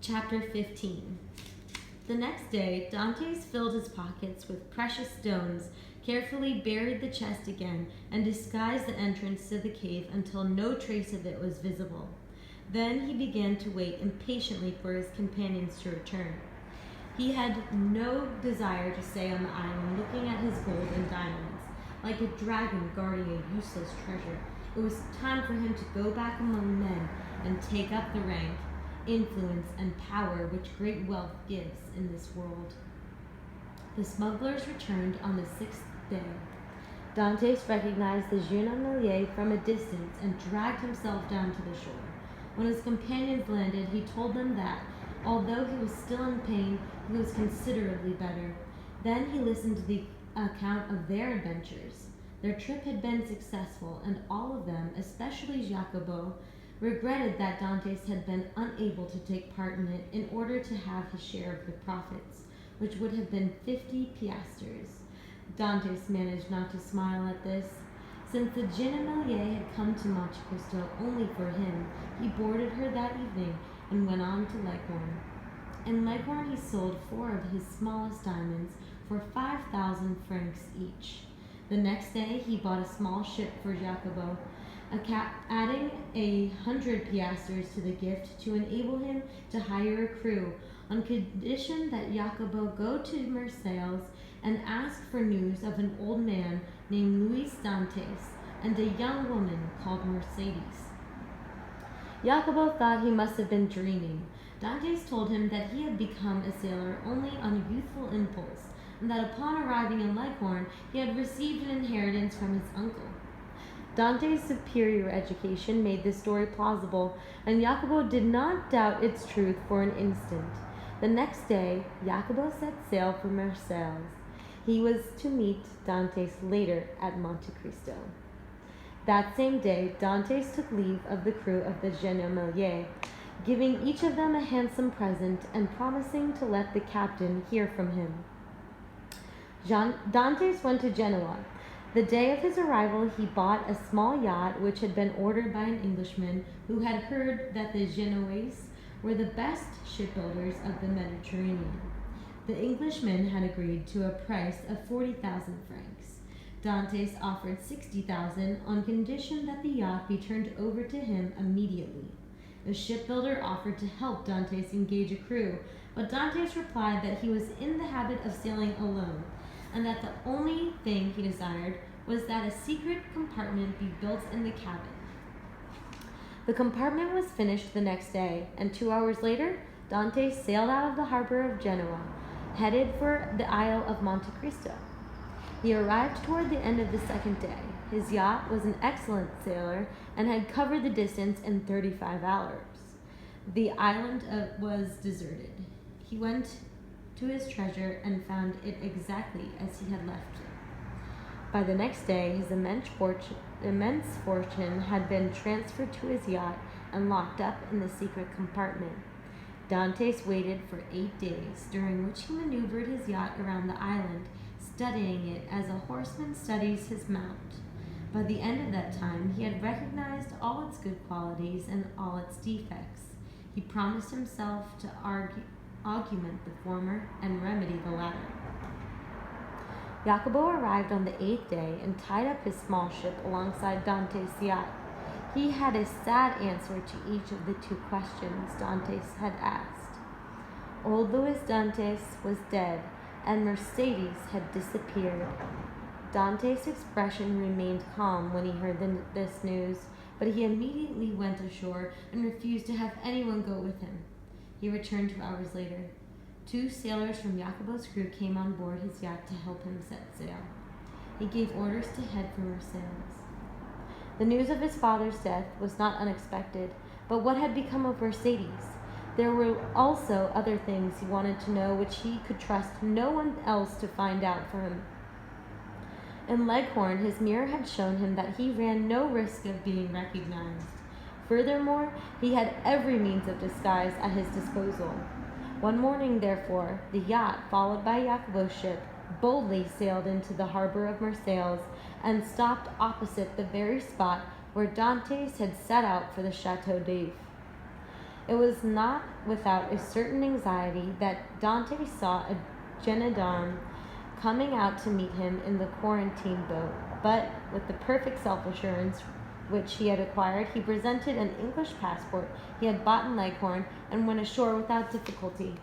Chapter 15. The next day, Dantes filled his pockets with precious stones, carefully buried the chest again, and disguised the entrance to the cave until no trace of it was visible. Then he began to wait impatiently for his companions to return. He had no desire to stay on the island looking at his gold and diamonds, like a dragon guarding a useless treasure. It was time for him to go back among men and take up the rank, influence, and power which great wealth gives in this world. The smugglers returned on the 6th day. Dantes recognized the Jeune Amélie from a distance and dragged himself down to the shore. When his companions landed, he told them that, although he was still in pain, he was considerably better. Then he listened to the account of their adventures. Their trip had been successful, and all of them, especially Jacopo, regretted that Dantes had been unable to take part in it in order to have his share of the profits, which would have been 50 piastres. Dantes managed not to smile at this. Since the Jeune Amélie had come to Monte Cristo only for him, he boarded her that evening and went on to Leghorn. In Leghorn he sold 4 of his smallest diamonds for 5,000 francs each. The next day he bought a small ship for Jacopo, adding 100 piastres to the gift to enable him to hire a crew, on condition that Jacopo go to Marseilles and ask for news of an old man named Louis Dantes and a young woman called Mercedes. Jacopo thought he must have been dreaming. Dantes told him that he had become a sailor only on youthful impulse, and that upon arriving in Leghorn he had received an inheritance from his uncle. Dantes' superior education made this story plausible, and Jacopo did not doubt its truth for an instant. The next day, Jacopo set sail for Marseilles. He was to meet Dantes later at Monte Cristo. That same day, Dantes took leave of the crew of the Jeune Amélie, giving each of them a handsome present and promising to let the captain hear from him. Dantes went to Genoa. The day of his arrival, he bought a small yacht which had been ordered by an Englishman who had heard that the Genoese were the best shipbuilders of the Mediterranean. The Englishman had agreed to a price of 40,000 francs. Dantes offered 60,000 on condition that the yacht be turned over to him immediately. The shipbuilder offered to help Dantes engage a crew, but Dantes replied that he was in the habit of sailing alone, and that the only thing he desired was that a secret compartment be built in the cabin. The compartment was finished the next day, and 2 hours later, Dantes sailed out of the harbor of Genoa, headed for the Isle of Monte Cristo. He arrived toward the end of the 2nd day. His yacht was an excellent sailor and had covered the distance in 35 hours. The island was deserted. He went to his treasure and found it exactly as he had left it. By the next day, his immense fortune had been transferred to his yacht and locked up in the secret compartment. Dantes waited for 8 days, during which he maneuvered his yacht around the island, studying it as a horseman studies his mount. By the end of that time, he had recognized all its good qualities and all its defects. He promised himself to augment the former and remedy the latter. Jacopo arrived on the 8th day and tied up his small ship alongside Dantes' yacht. He had a sad answer to each of the 2 questions Dantes had asked. Old Louis Dantes was dead, and Mercedes had disappeared. Dantes' expression remained calm when he heard this news, but he immediately went ashore and refused to have anyone go with him. He returned 2 hours later. 2 sailors from Jacopo's crew came on board his yacht to help him set sail. He gave orders to head for Marseilles. The news of his father's death was not unexpected, but what had become of Mercedes? There were also other things he wanted to know which he could trust no one else to find out for him. In Leghorn, his mirror had shown him that he ran no risk of being recognized. Furthermore, he had every means of disguise at his disposal. One morning, therefore, the yacht, followed by Jacopo's ship, boldly sailed into the harbor of Marseilles and stopped opposite the very spot where Dantes had set out for the Chateau d'If. It was not without a certain anxiety that Dante saw a gendarme coming out to meet him in the quarantine boat, but with the perfect self-assurance which he had acquired, he presented an English passport he had bought in Leghorn and went ashore without difficulty.